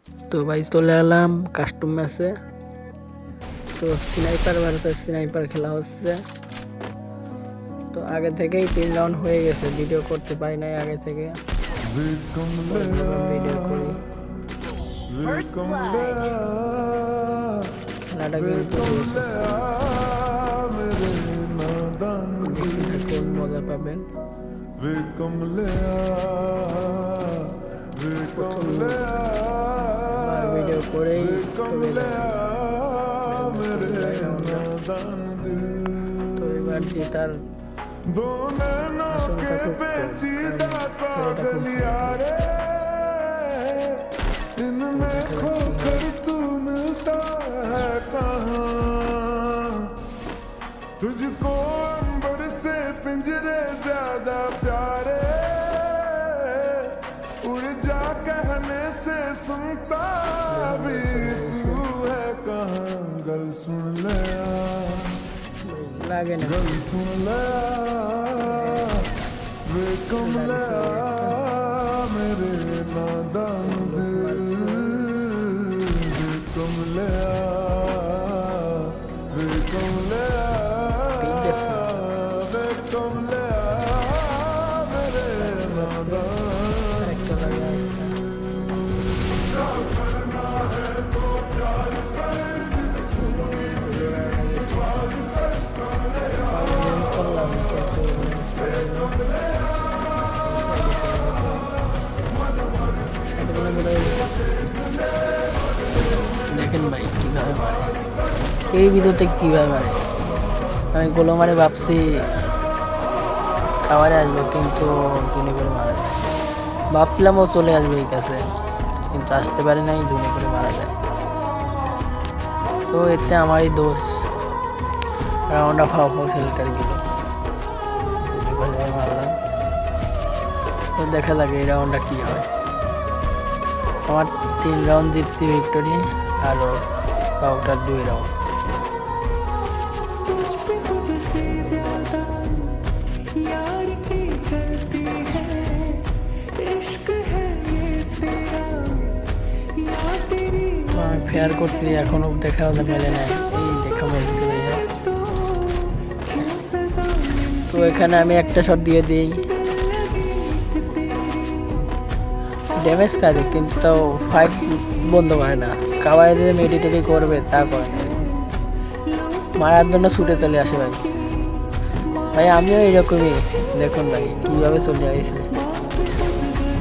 তো ভাই চলে এলাম কাস্টম ম্যাচে। তো স্নাইপার ভার্সেস স্নাইপার খেলা হচ্ছে। তো আগে থেকেই 3 রাউন্ড হয়ে গেছে, ভিডিও করতে পারি নাই আগে থেকে, ভিডিও করি। খেলাটা কিন্তু দেখুন, মজা পাবেন। ভিডিও করেই তো এবার জেতার আশঙ্কা খুব কম, ছেলেটা খুব तुझको अंबर से पिंजरे ज्यादा प्यारे, उड़ जा कहने से सुनता भी तू है कहाँ। गल सुन ले लागे ना, गल सुन ले वे कमला मेरे नादान दिल, वे कमला वे कमला দেখেন ভাই কিভাবে মারে, এর ভিতর থেকে কিভাবে মারে। আমি গোলো মারে ভাবছি খাবারে আসবে, কিন্তু জুনি করে মারা যায়। ভাবছিলাম ও চলে আসবে এই কাছে, কিন্তু আসতে পারে নাই, জুনি করে মারা যায়। তো এতে আমারই দোষ, রাউন্ডটা ফাও ছেলেটার গেল, মারলাম। তো দেখা যাক এই রাউন্ডটা কি হয়। আমার 3 রাউন্ড জিতছি ভিক্টোরি, আর পাউটার 2 রাউন্ড। আমি ফেয়ার করছি, এখনো দেখা মেলে নাই, এই দেখা বলছি ভাইয়া। তো এখানে আমি একটা শট দিয়ে দিই, ড্যামেজ কাজে, কিন্তু তাও ফাইট বন্ধ করে না। কাবারে যে মেডিটেটি করবে তা করে না, মারার জন্য ছুটে চলে আসে ভাই। ভাই আমিও এরকমই, দেখুন ভাই কীভাবে চলে আসছে,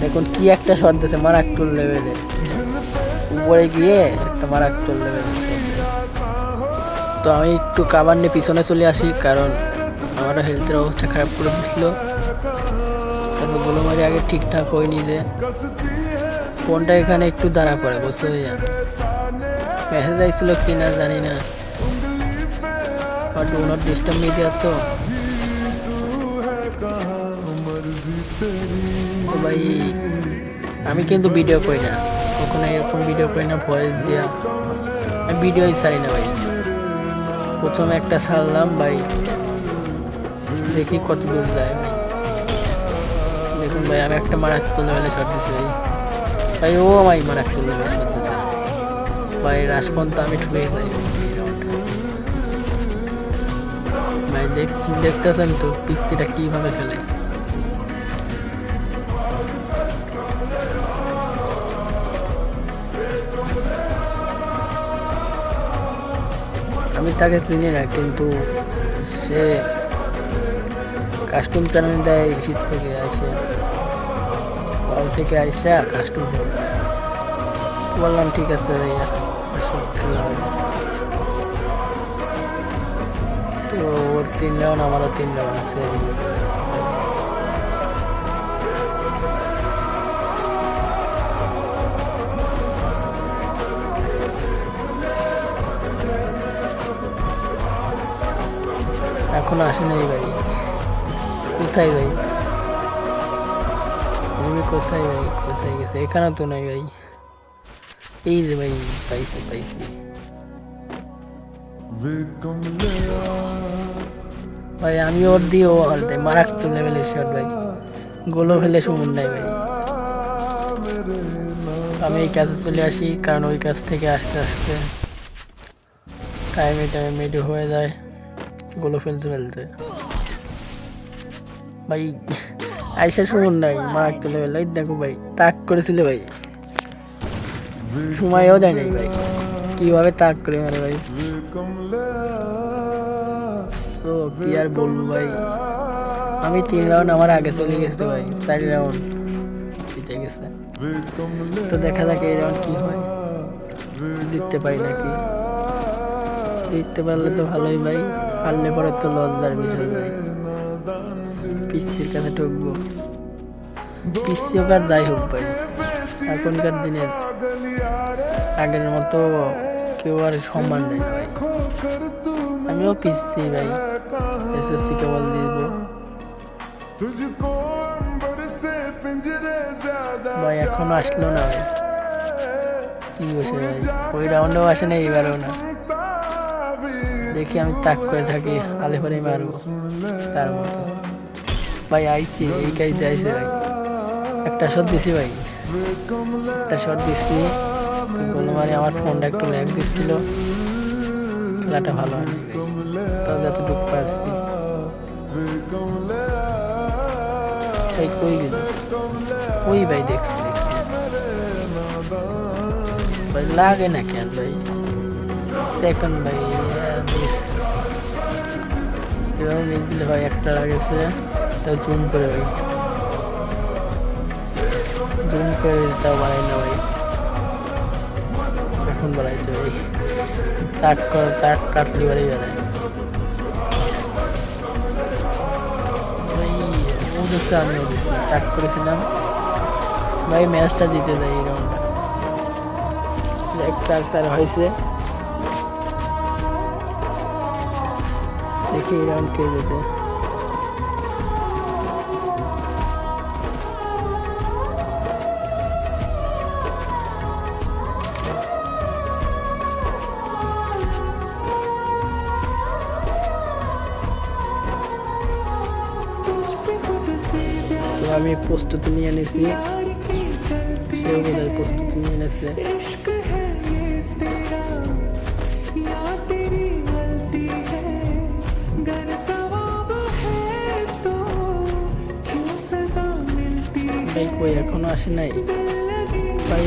দেখুন কি একটা শট দিয়েছে মারাত্মক লেভেলে, উপরে গিয়ে একটা মারাত্মক লেভেলে। তো আমি একটু কাবার নিয়ে পিছনে চলে আসি, কারণ আমার হেলথের অবস্থা খারাপ করে দিছিল। তারপর গোলো মারি আগে ঠিকঠাক হয়নি, যে ফোনটা এখানে একটু দাঁড়া পড়ে, বুঝতে হয়ে যায়। মেসেজ আসছিল কি না জানি না, ডু নট ডিস্টার্ব মিডিয়া। তো ভাই আমি কিন্তু ভিডিও করি না, কখনো এরকম ভিডিও করি না ভয়েস দিয়া, আমি ভিডিওই ছাড়ি না ভাই। প্রথমে একটা ছাড়লাম ভাই, দেখি কত দূর যায় ভাই। দেখুন ভাই আমি একটা মারাত্মক লেভেলে শট দিচ্ছি ভাই, ভাই ও ভাই মারাত্মক লেভেলে শট দিচ্ছে ভাই। রাজপন্থ আমি ঠুয়ে যাই ভাই। দেখতেছেন তো পিকচিটা কিভাবে খেলে। আমি তাকে চিনি না, কিন্তু সে কাস্টম চ্যানেল দেয় শীত থেকে আসে, কল থেকে আসে কাস্টম বললাম ঠিক আছে ভাইয়া খেলা হবে। তো ওর 3 রাউন্ড, আমারও 3 রাউন্ড আছে। এখন আসে নাই ভাই, কোথায় ভাই তুমি, কোথায় ভাই, কোথায় গেছে? এখানে তো নাই ভাই, এই যে ভাই পাইছি পাইছি। ভাই আমি ওর দিয়ে ও হালতে মারাত্মক লেভেলের শট ভাই, গোলও ফেলে সুমন নাই ভাই। আমি এই কাজে চলে আসি, কারণ ওই কাজ থেকে আসতে আসতে টাইমে মেডি হয়ে যায় গোলো ফেলতে ফেলতে। ভাই আইসা সুমন নাই মারাক তুলে ফেললো, এই দেখো ভাই তাক করেছিল ভাই, সময়ও দেয় নাই ভাই, কিভাবে তাক করে মারে ভাই। তো কি আর বলবো ভাই, আমি 3 রাউন্ড আমার আগে চলে গেছে ভাই, 4 রাউন্ড জিতে গেছে। তো দেখা যাক এই রাউন্ড কি হয়, জিততে পারি নাকি। জিততে পারলে তো ভালোই ভাই, পারলে পরে তো লজ্জার বিষয় ভাই, পিসির কাছে ঢুকবো। পিসি হোক আর যাই হোক ভাই, এখনকার দিনে আগের মতো কেউ আর সম্মান দেয় না ভাই। আমিও পিসি ভাই, এসএসসি কেবল দিব ভাই, এখনো আসলো না ভাই, কি বসে ভাই, ওই রাউন্ডেও আসে না, এইবারও না। দেখি আমি তাক করে থাকি, আলে পরেই মারবো তার মতো ভাই। আইসি এই কাজে আইসি ভাই, একটা শট দিছি ভাই, একটা শট দিচ্ছি বলে মানে আমার ফোনটা একটু ল্যাগ দিচ্ছিল, খেলাটা ভালো হয়নি ভাই, তাও যতটুকু পারছি ভাই। কই গেল ওই ভাই, দেখছি ভাই, লাগে না কেন ভাই, দেখুন ভাই এভাবে মিল দিলে ভাই, একটা লাগেছে তাও জুম করে ভাই, জুম করে তাও বাড়াই না ভাই, এখন বাড়াইছে ভাই, তাক কাটলি বাড়ি বেড়ায় ভাই। ও দেখছে আমিও দেখছি, তাক করেছিলাম ভাই, ম্যাচটা জিতে যায় এই রাউন্ডটা। 1-4 হয়েছে, দেখি এই রাউন্ড কে যেতে। তো আমি প্রস্তুতি নিয়ে নিয়েছি, সেও বোধহয় প্রস্তুতি নিয়ে নিয়েছে। ভাই কই এখনো আসে নাই ভাই,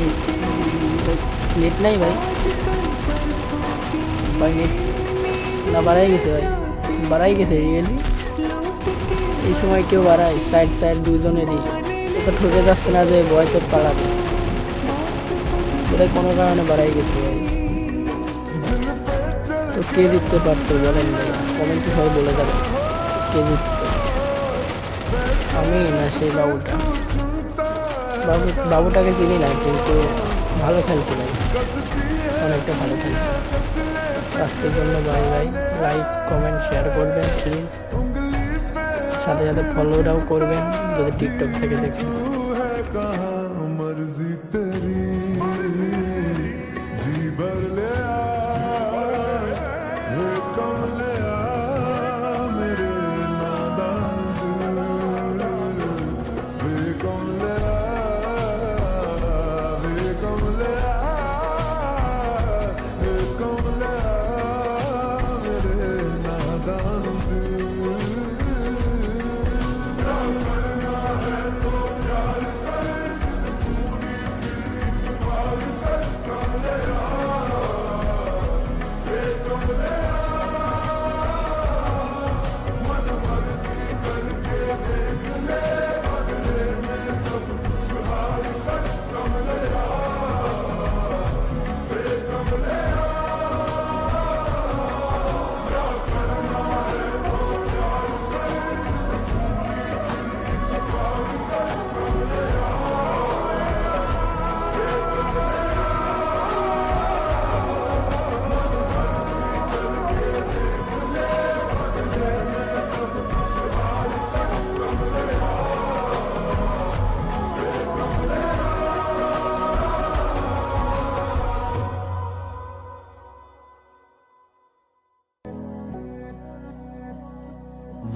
নেট নাই ভাই, ভাই নেট না বাড়াই গেছে ভাই, বাড়াই গেছে রিয়েলি। এই সময় কেউ বাড়ায়, সাইড দুজনেরই, এটা ঠকে যাচ্ছে না যে বয়সের পাড়াবে, এটা কোনো কারণে বাড়াই গেছে ভাই। তো কে জিততে পারতো বলেন ভাই, কমেন্টে সবাই বলে যাবেন কে জিততো, আমি না সেই বাবুটাকে চিনি না, কিন্তু ভালো খেলছে ভাই, অনেকটা ভালো খেলছে। আজকের জন্য bye bye, like comment share করবেন প্লিজ, সাথে সাথে ফলোটাও করবেন যদি টিকটক থেকে দেখেন।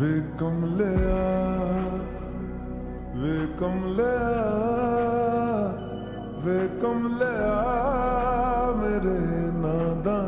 वे कमलिया वे कमलिया वे कमलिया कमलिया मेरे नादा